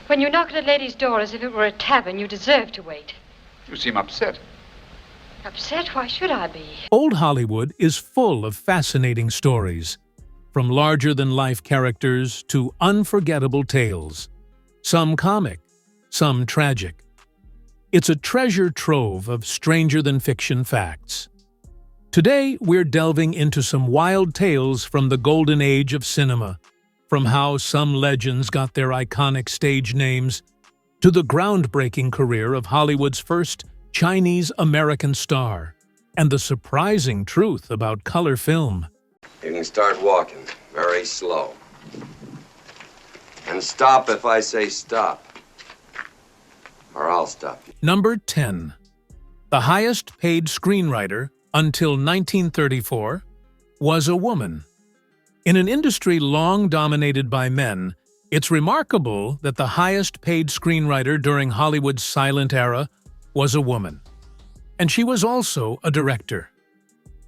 When you knock at a lady's door as if it were a tavern, you deserve to wait. You seem upset. Upset? Why should I be? Old Hollywood is full of fascinating stories, from larger-than-life characters to unforgettable tales, some comic, some tragic. It's a treasure trove of stranger-than-fiction facts. Today, we're delving into some wild tales from the golden age of cinema, from how some legends got their iconic stage names, to the groundbreaking career of Hollywood's first Chinese-American star, and the surprising truth about color film. You can start walking, very slow. And stop if I say stop. Or I'll stop you. Number 10. The highest-paid screenwriter, until 1934, was a woman. In an industry long dominated by men, it's remarkable that the highest-paid screenwriter during Hollywood's silent era was a woman. And she was also a director.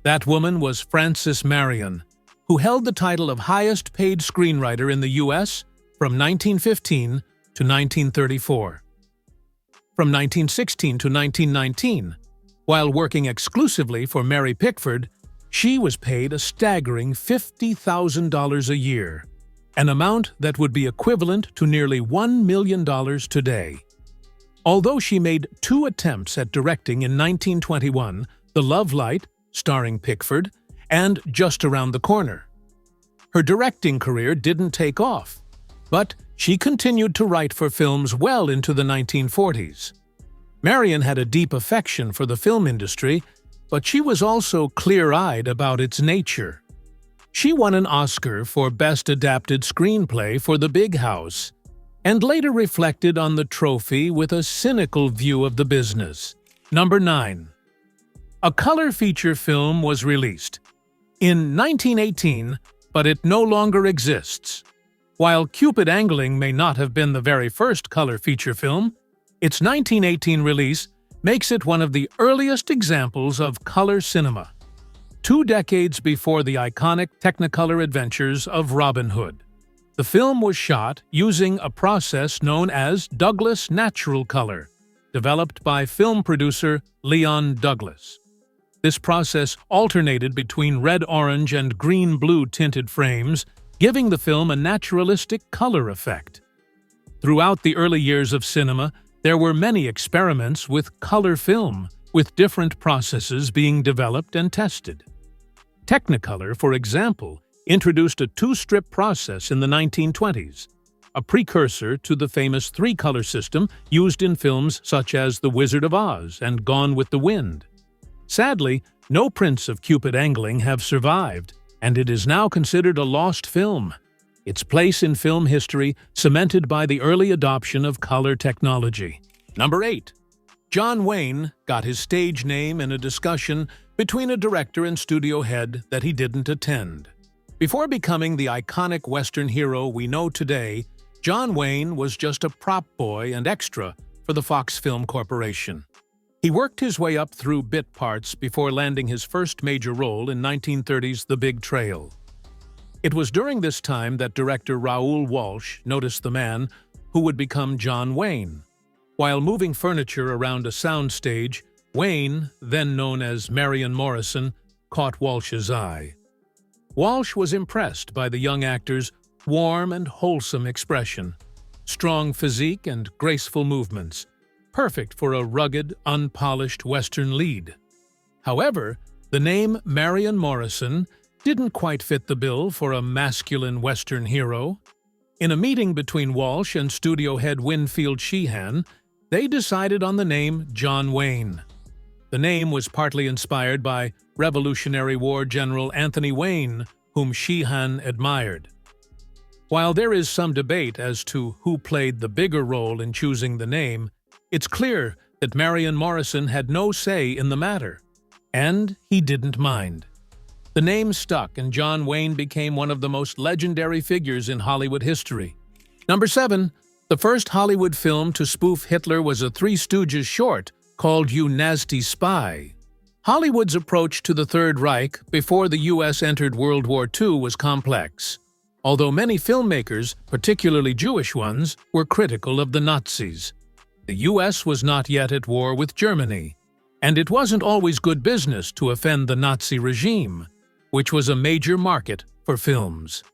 That woman was Frances Marion, who held the title of highest-paid screenwriter in the U.S. from 1915 to 1934. From 1916 to 1919, while working exclusively for Mary Pickford, she was paid a staggering $50,000 a year, an amount that would be equivalent to nearly $1 million today. Although she made 2 attempts at directing in 1921, The Love Light, starring Pickford, and Just Around the Corner. Her directing career didn't take off, but she continued to write for films well into the 1940s. Marion had a deep affection for the film industry, but she was also clear-eyed about its nature. She won an Oscar for Best Adapted Screenplay for The Big House, and later reflected on the trophy with a cynical view of the business. Number 9. A color feature film was released in 1918, but it no longer exists. While Cupid Angling may not have been the very first color feature film, its 1918 release makes it one of the earliest examples of color cinema, 2 decades before the iconic Technicolor adventures of Robin Hood. The film was shot using a process known as Douglas Natural Color, developed by film producer Leon Douglas. This process alternated between red-orange and green-blue tinted frames, giving the film a naturalistic color effect. Throughout the early years of cinema, there were many experiments with color film, with different processes being developed and tested. Technicolor, for example, introduced a 2-strip process in the 1920s, a precursor to the famous 3-color system used in films such as The Wizard of Oz and Gone with the Wind. Sadly, no prints of Cupid Angling have survived, and it is now considered a lost film, its place in film history cemented by the early adoption of color technology. Number 8. John Wayne got his stage name in a discussion between a director and studio head that he didn't attend. Before becoming the iconic Western hero we know today, John Wayne was just a prop boy and extra for the Fox Film Corporation. He worked his way up through bit parts before landing his first major role in 1930's The Big Trail. It was during this time that director Raoul Walsh noticed the man who would become John Wayne. While moving furniture around a soundstage, Wayne, then known as Marion Morrison, caught Walsh's eye. Walsh was impressed by the young actor's warm and wholesome expression, strong physique and graceful movements, perfect for a rugged, unpolished Western lead. However, the name Marion Morrison didn't quite fit the bill for a masculine Western hero. In a meeting between Walsh and studio head Winfield Sheehan, they decided on the name John Wayne. The name was partly inspired by Revolutionary War General Anthony Wayne, whom Sheehan admired. While there is some debate as to who played the bigger role in choosing the name, it's clear that Marion Morrison had no say in the matter, and he didn't mind. The name stuck, and John Wayne became one of the most legendary figures in Hollywood history. Number 7. The first Hollywood film to spoof Hitler was a Three Stooges short called You Nasty Spy. Hollywood's approach to the Third Reich before the U.S. entered World War II was complex. although many filmmakers, particularly Jewish ones, were critical of the Nazis. The U.S. was not yet at war with Germany, and it wasn't always good business to offend the Nazi regime, which was a major market for films.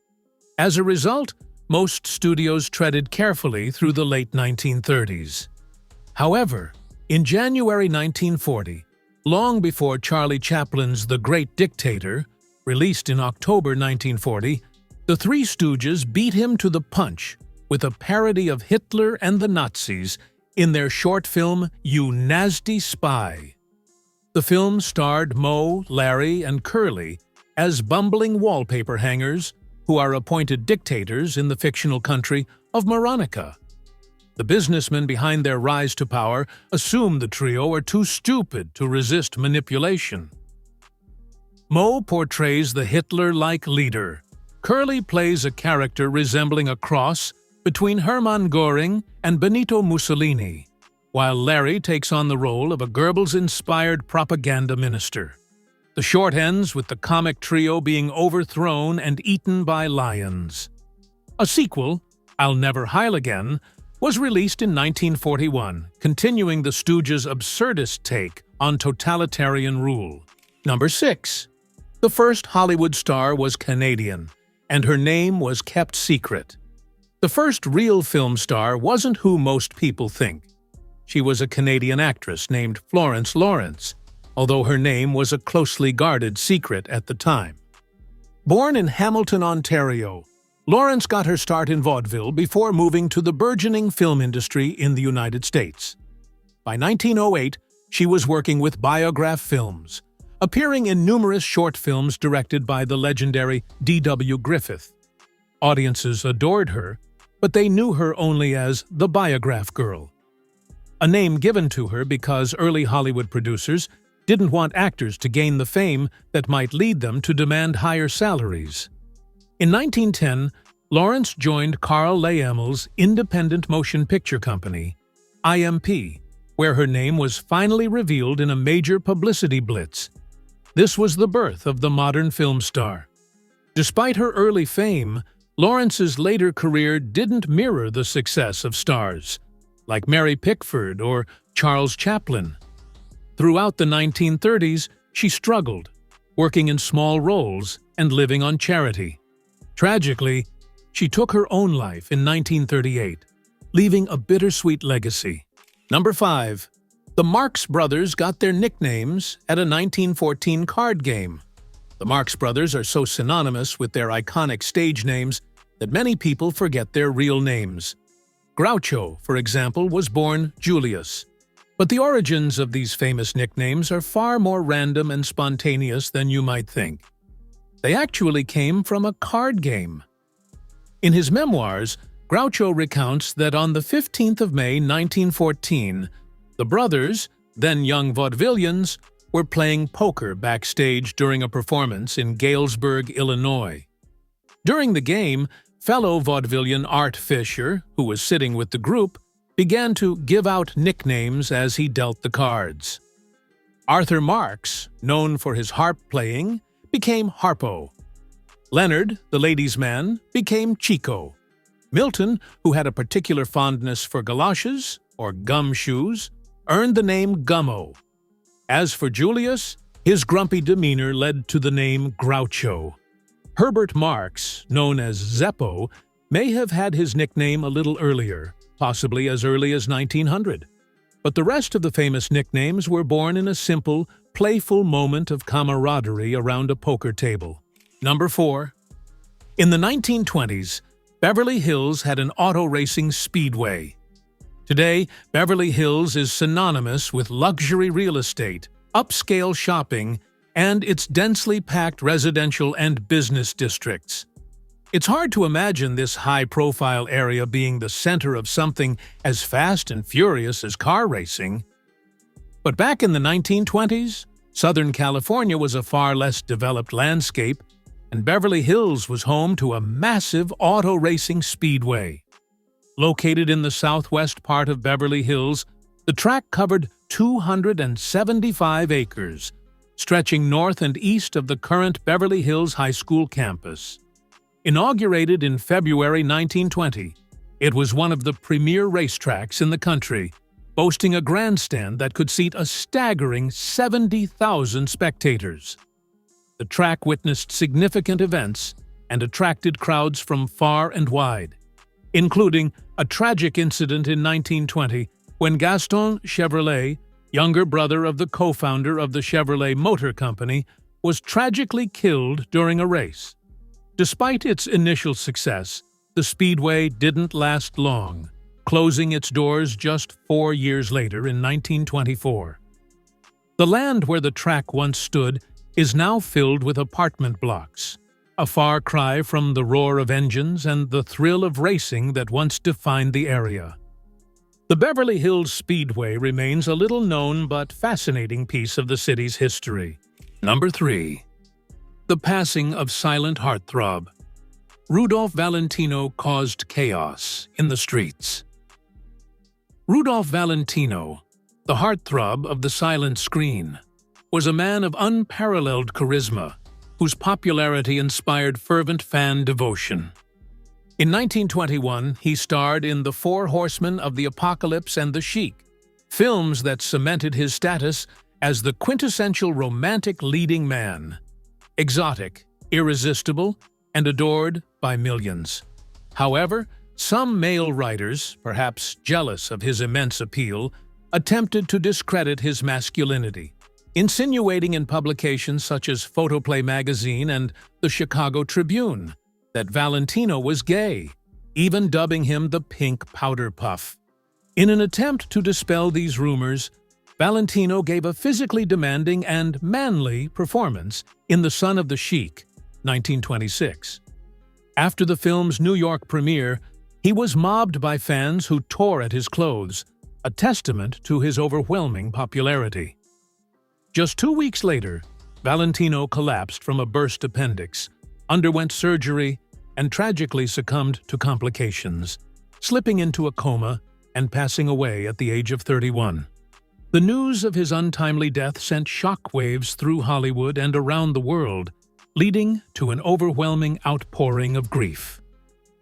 As a result, most studios treaded carefully through the late 1930s. However, in January 1940, long before Charlie Chaplin's The Great Dictator, released in October 1940, the Three Stooges beat him to the punch with a parody of Hitler and the Nazis in their short film You Nasty Spy. The film starred Moe, Larry, and Curly as bumbling wallpaper hangers who are appointed dictators in the fictional country of Moronica. The businessmen behind their rise to power assume the trio are too stupid to resist manipulation. Moe portrays the Hitler-like leader. Curly plays a character resembling a cross between Hermann Göring and Benito Mussolini, while Larry takes on the role of a Goebbels-inspired propaganda minister. The short ends with the comic trio being overthrown and eaten by lions. A sequel, I'll Never Heil Again, was released in 1941, continuing the Stooges' absurdist take on totalitarian rule. Number 6. The first Hollywood star was Canadian, and her name was kept secret. The first real film star wasn't who most people think. She was a Canadian actress named Florence Lawrence, although her name was a closely guarded secret at the time. Born in Hamilton, Ontario, Lawrence got her start in vaudeville before moving to the burgeoning film industry in the United States. By 1908, she was working with Biograph Films, appearing in numerous short films directed by the legendary D.W. Griffith. Audiences adored her, but they knew her only as the Biograph Girl, a name given to her because early Hollywood producers didn't want actors to gain the fame that might lead them to demand higher salaries. In 1910, Lawrence joined Carl Laemmle's independent motion picture company, IMP, where her name was finally revealed in a major publicity blitz. This was the birth of the modern film star. Despite her early fame, Lawrence's later career didn't mirror the success of stars, like Mary Pickford or Charles Chaplin. Throughout the 1930s, she struggled, working in small roles and living on charity. Tragically, she took her own life in 1938, leaving a bittersweet legacy. Number 5. The Marx Brothers got their nicknames at a 1914 card game. The Marx Brothers are so synonymous with their iconic stage names that many people forget their real names. Groucho, for example, was born Julius. But the origins of these famous nicknames are far more random and spontaneous than you might think. They actually came from a card game. In his memoirs, Groucho recounts that on the 15th of May 1914, the brothers, then young vaudevillians, were playing poker backstage during a performance in Galesburg, Illinois. During the game, fellow vaudevillian Art Fisher, who was sitting with the group, began to give out nicknames as he dealt the cards. Arthur Marx, known for his harp playing, became Harpo. Leonard, the ladies' man, became Chico. Milton, who had a particular fondness for galoshes, or gum shoes, earned the name Gummo. As for Julius, his grumpy demeanor led to the name Groucho. Herbert Marx, known as Zeppo, may have had his nickname a little earlier, possibly as early as 1900. But the rest of the famous nicknames were born in a simple, playful moment of camaraderie around a poker table. Number 4. In the 1920s, Beverly Hills had an auto racing speedway. Today, Beverly Hills is synonymous with luxury real estate, upscale shopping, and its densely packed residential and business districts. It's hard to imagine this high-profile area being the center of something as fast and furious as car racing. But back in the 1920s, Southern California was a far less developed landscape, and Beverly Hills was home to a massive auto racing speedway. Located in the southwest part of Beverly Hills, the track covered 275 acres, stretching north and east of the current Beverly Hills High School campus. Inaugurated in February 1920, it was one of the premier racetracks in the country, boasting a grandstand that could seat a staggering 70,000 spectators. The track witnessed significant events and attracted crowds from far and wide, including a tragic incident in 1920 when Gaston Chevrolet, younger brother of the co-founder of the Chevrolet Motor Company, was tragically killed during a race. Despite its initial success, the speedway didn't last long, closing its doors just 4 years later in 1924. The land where the track once stood is now filled with apartment blocks, a far cry from the roar of engines and the thrill of racing that once defined the area. The Beverly Hills Speedway remains a little-known but fascinating piece of the city's history. Number 3. The passing of silent heartthrob. Rudolph Valentino caused chaos in the streets. Rudolph Valentino, the heartthrob of the silent screen, was a man of unparalleled charisma, whose popularity inspired fervent fan devotion. In 1921, he starred in The Four Horsemen of the Apocalypse and The Sheik, films that cemented his status as the quintessential romantic leading man. Exotic, irresistible, and adored by millions. However, some male writers, perhaps jealous of his immense appeal, attempted to discredit his masculinity, insinuating in publications such as Photoplay magazine and the Chicago Tribune that Valentino was gay, even dubbing him the Pink Powder Puff. In an attempt to dispel these rumors, Valentino gave a physically demanding and manly performance in The Son of the Sheik, 1926. After the film's New York premiere, he was mobbed by fans who tore at his clothes, a testament to his overwhelming popularity. Just 2 weeks later, Valentino collapsed from a burst appendix, underwent surgery, and tragically succumbed to complications, slipping into a coma and passing away at the age of 31. The news of his untimely death sent shockwaves through Hollywood and around the world, leading to an overwhelming outpouring of grief.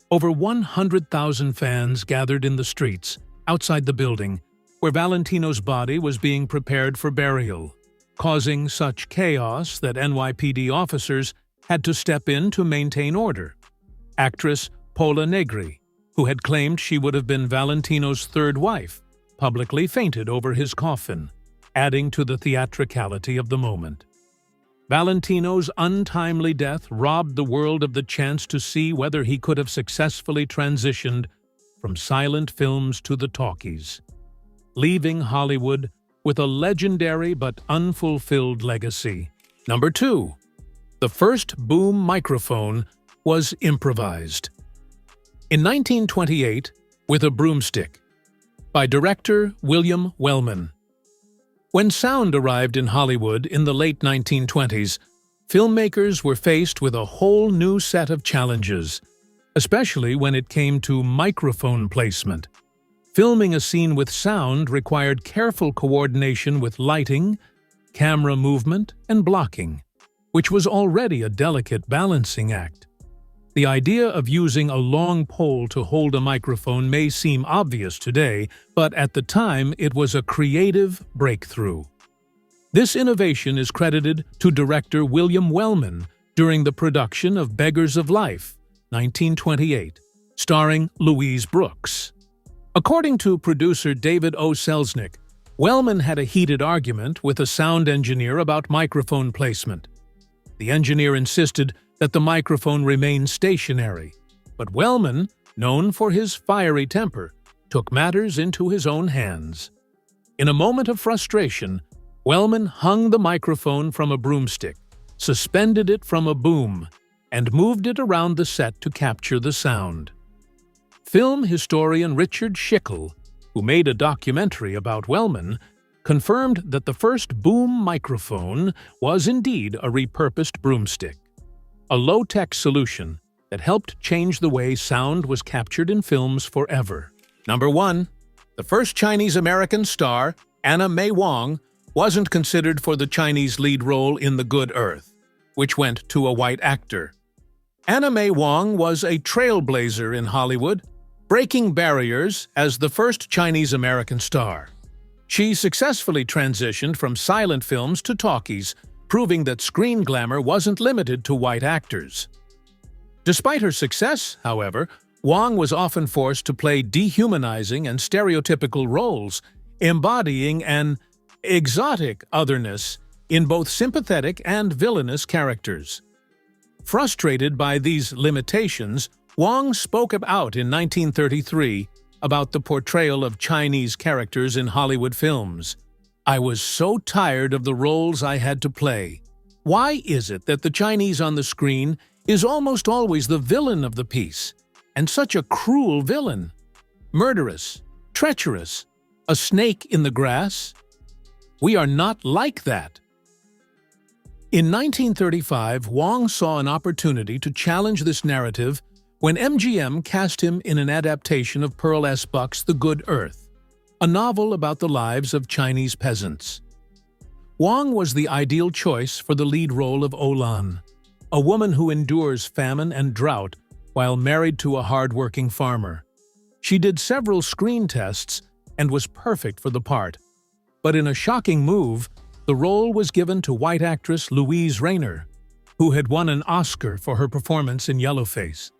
Over 100,000 fans gathered in the streets outside the building where Valentino's body was being prepared for burial, causing such chaos that NYPD officers had to step in to maintain order. Actress Paula Negri, who had claimed she would have been Valentino's third wife, publicly fainted over his coffin, adding to the theatricality of the moment. Valentino's untimely death robbed the world of the chance to see whether he could have successfully transitioned from silent films to the talkies, leaving Hollywood with a legendary but unfulfilled legacy. Number 2. The first boom microphone was improvised. In 1928, with a broomstick, by director William Wellman. When sound arrived in Hollywood in the late 1920s, filmmakers were faced with a whole new set of challenges, especially when it came to microphone placement. Filming a scene with sound required careful coordination with lighting, camera movement, and blocking, which was already a delicate balancing act. The idea of using a long pole to hold a microphone may seem obvious today, but at the time it was a creative breakthrough. This innovation is credited to director William Wellman during the production of Beggars of Life, 1928, starring Louise Brooks. According to producer David O. Selznick, Wellman had a heated argument with a sound engineer about microphone placement. The engineer insisted that the microphone remain stationary, but Wellman, known for his fiery temper, took matters into his own hands. In a moment of frustration, Wellman hung the microphone from a broomstick, suspended it from a boom, and moved it around the set to capture the sound. Film historian Richard Schickel, who made a documentary about Wellman, confirmed that the first boom microphone was indeed a repurposed broomstick, a low-tech solution that helped change the way sound was captured in films forever. Number 1. The first Chinese-American star, Anna May Wong, wasn't considered for the Chinese lead role in The Good Earth, which went to a white actor. Anna May Wong was a trailblazer in Hollywood, breaking barriers as the first Chinese-American star. She successfully transitioned from silent films to talkies, proving that screen glamour wasn't limited to white actors. Despite her success, however, Wong was often forced to play dehumanizing and stereotypical roles, embodying an exotic otherness in both sympathetic and villainous characters. Frustrated by these limitations, Wong spoke out in 1933 about the portrayal of Chinese characters in Hollywood films. "I was so tired of the roles I had to play. Why is it that the Chinese on the screen is almost always the villain of the piece, and such a cruel villain? Murderous, treacherous, a snake in the grass? We are not like that." In 1935, Wong saw an opportunity to challenge this narrative when MGM cast him in an adaptation of Pearl S. Buck's The Good Earth, a novel about the lives of Chinese peasants. Wong was the ideal choice for the lead role of Olan, a woman who endures famine and drought while married to a hard-working farmer. She did several screen tests and was perfect for the part. But in a shocking move, the role was given to white actress Louise Rayner, who had won an Oscar for her performance in Yellowface.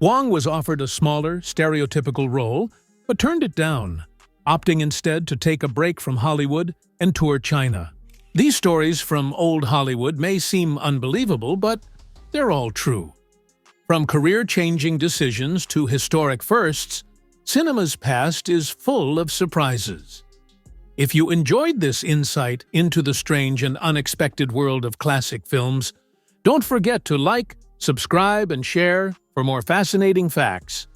Wong was offered a smaller, stereotypical role, but turned it down, opting instead to take a break from Hollywood and tour China. These stories from old Hollywood may seem unbelievable, but they're all true. From career-changing decisions to historic firsts, cinema's past is full of surprises. If you enjoyed this insight into the strange and unexpected world of classic films, don't forget to like, subscribe, and share for more fascinating facts.